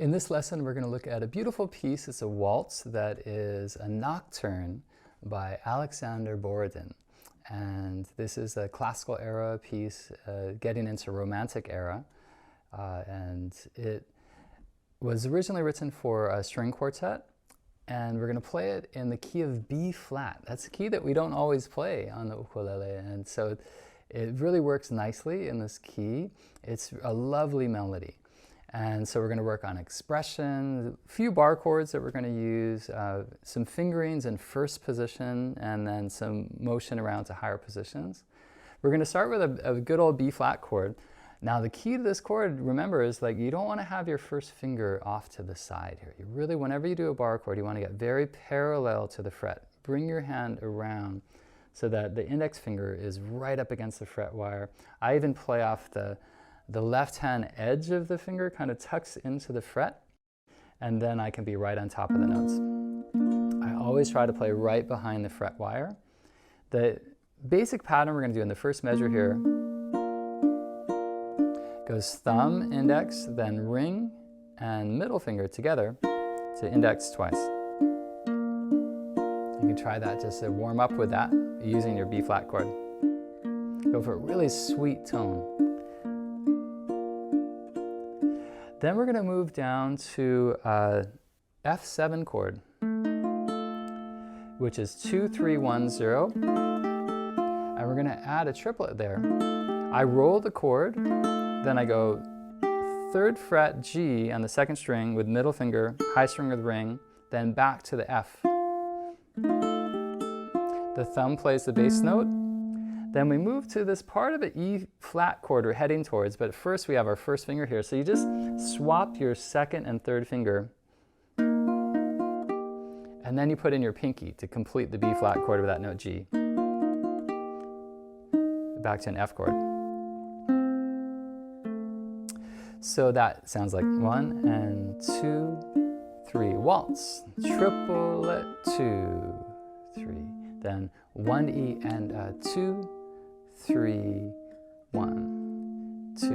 In this lesson, we're going to look at a beautiful piece. It's a waltz that is a Nocturne by Alexander Borodin. And this is a classical era piece getting into romantic era. And it was originally written for a string quartet. And we're going to play it in the key of B flat. That's a key that we don't always play on the ukulele. And so it really works nicely in this key. It's a lovely melody. And so we're going to work on expression, a few bar chords that we're going to use, some fingerings in first position, and then some motion around to higher positions. We're going to start with a good old B flat chord. Now the key to this chord, remember, is like you don't want to have your first finger off to the side here. You really, whenever you do a bar chord, you want to get very parallel to the fret. Bring your hand around so that the index finger is right up against the fret wire. I even play off the left-hand edge of the finger, kind of tucks into the fret, and then I can be right on top of the notes. I always try to play right behind the fret wire. The basic pattern we're going to do in the first measure here goes thumb, index, then ring, and middle finger together to index twice. You can try that just to warm up with that using your B flat chord. Go for a really sweet tone. Then we're going to move down to F7 chord, which is 2, 3, 1, 0. And we're going to add a triplet there. I roll the chord, then I go 3rd fret G on the 2nd string with middle finger, high string with ring, then back to the F. The thumb plays the bass note. Then we move to this part of an E flat chord we're heading towards, but first we have our first finger here. So you just swap your 2nd and 3rd finger, and then you put in your pinky to complete the B flat chord with that note G. Back to an F chord. So that sounds like 1 and 2, 3, waltz, triplet, 2, 3, then 1 E and a 2, 3, 1, 2,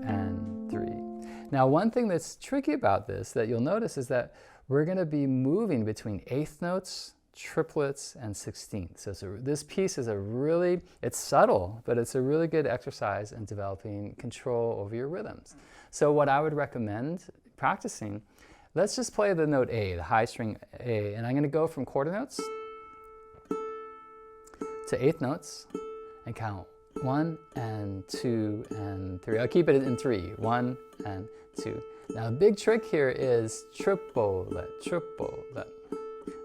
and 3. Now one thing that's tricky about this that you'll notice is that we're going to be moving between 8th notes, triplets, and 16ths. So this piece is it's subtle, but it's a really good exercise in developing control over your rhythms. So what I would recommend practicing, let's just play the note A, the high string A, and I'm going to go from quarter notes to 8th notes and count 1 and 2 and 3. I'll keep it in 3. 1 and 2. Now the big trick here is triplet, triplet.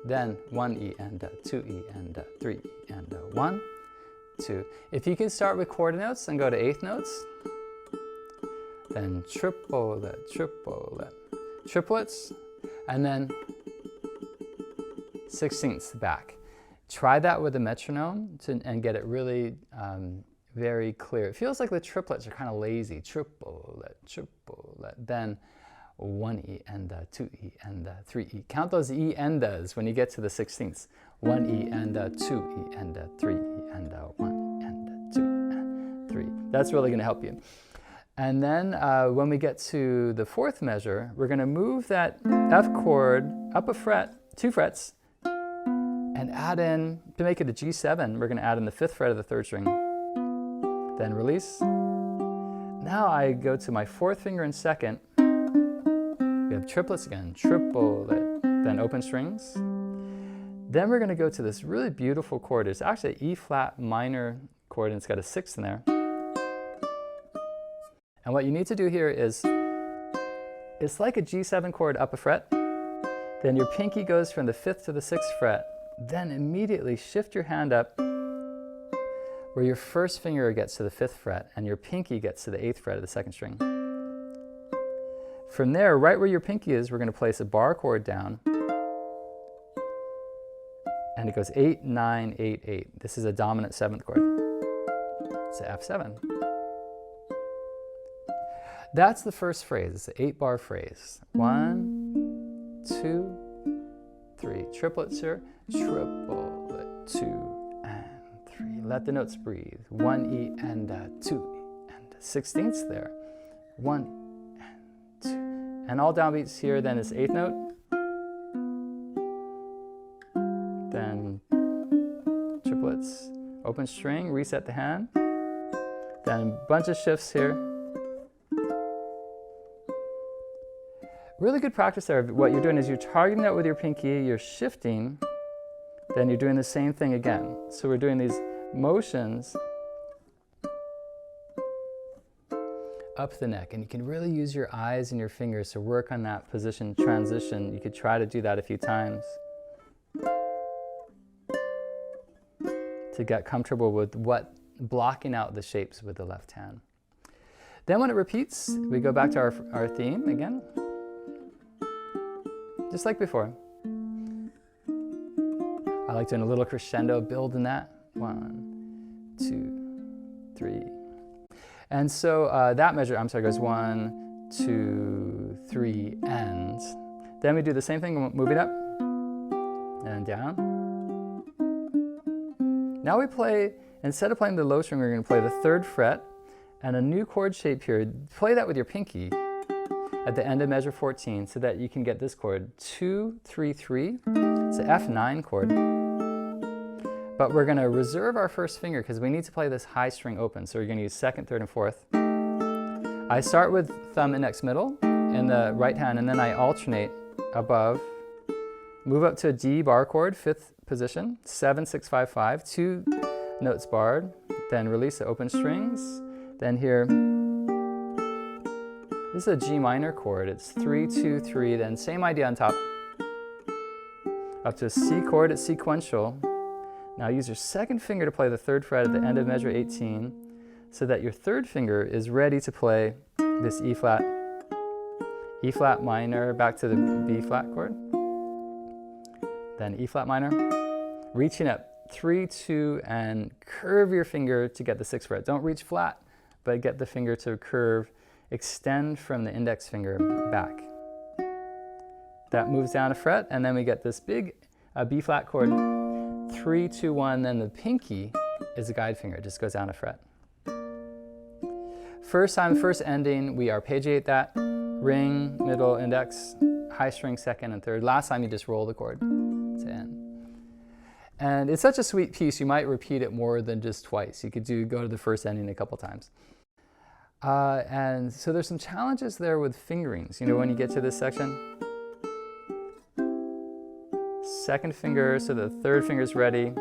Then 1 E and a 2 E and a 3 E and a 1, 2. If you can start with quarter notes and go to 8th notes, then triplet, triplet, triplets, and then 16ths back. Try that with a metronome and get it really very clear. It feels like the triplets are kind of lazy. Triplet, triplet, then 1 E and a 2 E and a 3 E. Count those E endas when you get to the 16ths. 1 E and a 2 E and a 3 E and a 1 E and a 2 and 3. That's really going to help you. And then when we get to the 4th measure, we're going to move that F chord up a fret, 2 frets, and add in, to make it a G7, we're going to add in the 5th fret of the 3rd string. Then release. Now I go to my 4th finger and 2nd. We have triplets again, triplet, then open strings. Then we're going to go to this really beautiful chord. It's actually an E flat minor chord, and it's got a 6th in there. And what you need to do here is, it's like a G7 chord up a fret. Then your pinky goes from the 5th to the 6th fret. Then immediately shift your hand up where your first finger gets to the 5th fret and your pinky gets to the 8th fret of the 2nd string. From there, right where your pinky is, we're going to place a bar chord down. And it goes 8, 9, 8, 8. This is a dominant 7th chord. It's an F7. That's the first phrase. It's an 8-bar phrase. 1, 2, 3. Triplets here. Triplet, 2 and 3. Let the notes breathe. 1 E and a 2 E and a 16ths there. 1 and 2 And all downbeats here, then is 8th note. Then triplets, open string, reset the hand. Then a bunch of shifts here. Really good practice there. What you're doing is you're targeting it with your pinky, you're shifting, then you're doing the same thing again. So we're doing these motions up the neck, and you can really use your eyes and your fingers to work on that position transition. You could try to do that a few times to get comfortable with blocking out the shapes with the left hand. Then when it repeats, we go back to our theme again, just like before. I like doing a little crescendo, building that. 1, 2, 3. And so that measure, goes 1, 2, 3, and. Then we do the same thing, moving up and down. Now we play, instead of playing the low string, we're going to play the 3rd fret and a new chord shape here. Play that with your pinky at the end of measure 14 so that you can get this chord, 2, 3, 3. It's an F9 chord. But we're going to reserve our first finger because we need to play this high string open. So we're going to use 2nd, 3rd, and 4th. I start with thumb, index, middle in the right hand, and then I alternate above. Move up to a D bar chord, 5th position, 7, 6, 5, 5, 2 notes barred, then release the open strings. Then here, this is a G minor chord. It's 3, 2, 3, then same idea on top. Up to a C chord, it's sequential. Now use your 2nd finger to play the 3rd fret at the end of measure 18 so that your 3rd finger is ready to play this E flat minor, back to the B flat chord. Then E flat minor, reaching up 3, 2, and curve your finger to get the 6th fret. Don't reach flat, but get the finger to curve, extend from the index finger back. That moves down a fret, and then we get this big B flat chord, 3, 2, 1, then the pinky is a guide finger, it just goes down a fret. First time, first ending, we arpeggiate that, ring, middle, index, high string 2nd and 3rd. Last time you just roll the chord to end. And it's such a sweet piece, you might repeat it more than just twice. You could go to the first ending a couple times. And so there's some challenges there with fingerings. You know, when you get to this section, 2nd finger, so the 3rd finger is ready.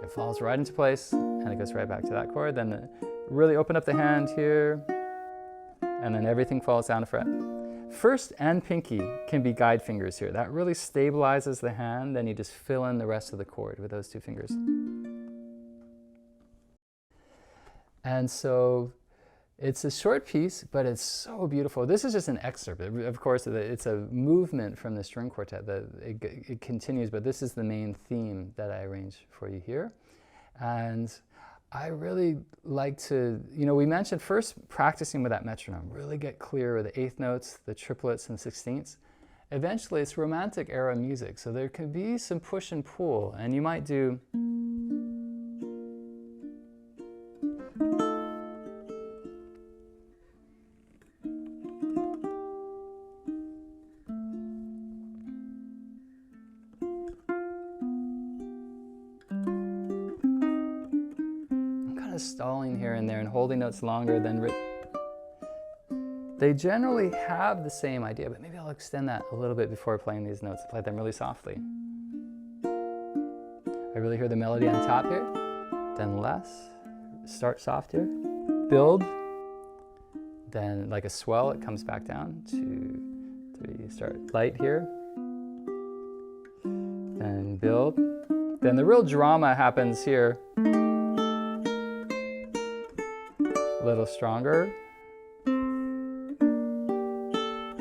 It falls right into place, and it goes right back to that chord. Then really open up the hand here, and then everything falls down a fret. First and pinky can be guide fingers here. That really stabilizes the hand, then you just fill in the rest of the chord with those 2 fingers. And so it's a short piece, but it's so beautiful. This is just an excerpt. Of course, it's a movement from the string quartet. It continues, but this is the main theme that I arranged for you here. And I really like to, we mentioned first practicing with that metronome. Really get clear with the 8th notes, the triplets, and 16ths. Eventually, it's Romantic era music, so there could be some push and pull, and you might do stalling here and there and holding notes longer than written. They generally have the same idea, but maybe I'll extend that a little bit before playing these notes, play them really softly. I really hear the melody on top here, then less, start soft here, build, then like a swell it comes back down, 2, 3, start light here, then build, then the real drama happens here. A little stronger.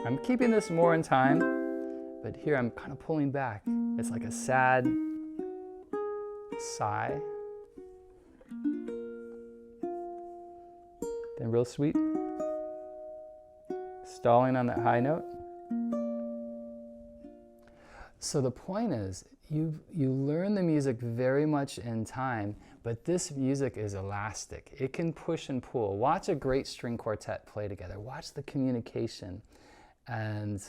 I'm keeping this more in time, but here I'm kind of pulling back. It's like a sad sigh. Then real sweet. Stalling on that high note. So the point is, you learn the music very much in time, but this music is elastic. It can push and pull. Watch a great string quartet play together. Watch the communication. And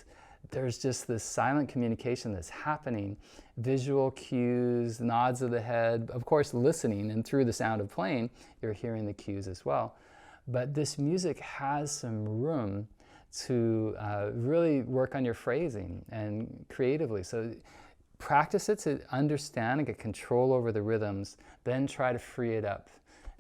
there's just this silent communication that's happening. Visual cues, nods of the head, of course listening, and through the sound of playing, you're hearing the cues as well. But this music has some room to really work on your phrasing and creatively. So practice it to understand and get control over the rhythms, then try to free it up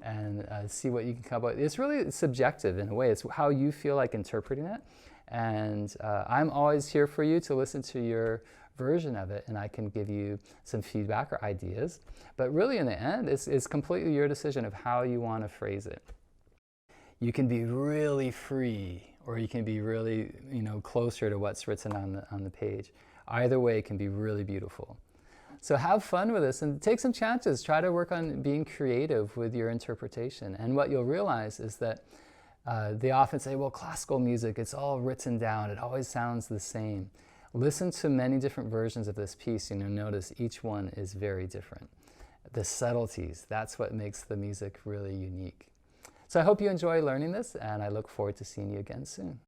and see what you can come up with. It's really subjective in a way. It's how you feel like interpreting it. And I'm always here for you to listen to your version of it, and I can give you some feedback or ideas. But really in the end, it's completely your decision of how you want to phrase it. You can be really free, or you can be really, closer to what's written on the page. Either way can be really beautiful. So have fun with this and take some chances. Try to work on being creative with your interpretation. And what you'll realize is that they often say, well, classical music, it's all written down. It always sounds the same. Listen to many different versions of this piece, and you'll notice each one is very different. The subtleties, that's what makes the music really unique. So I hope you enjoy learning this, and I look forward to seeing you again soon.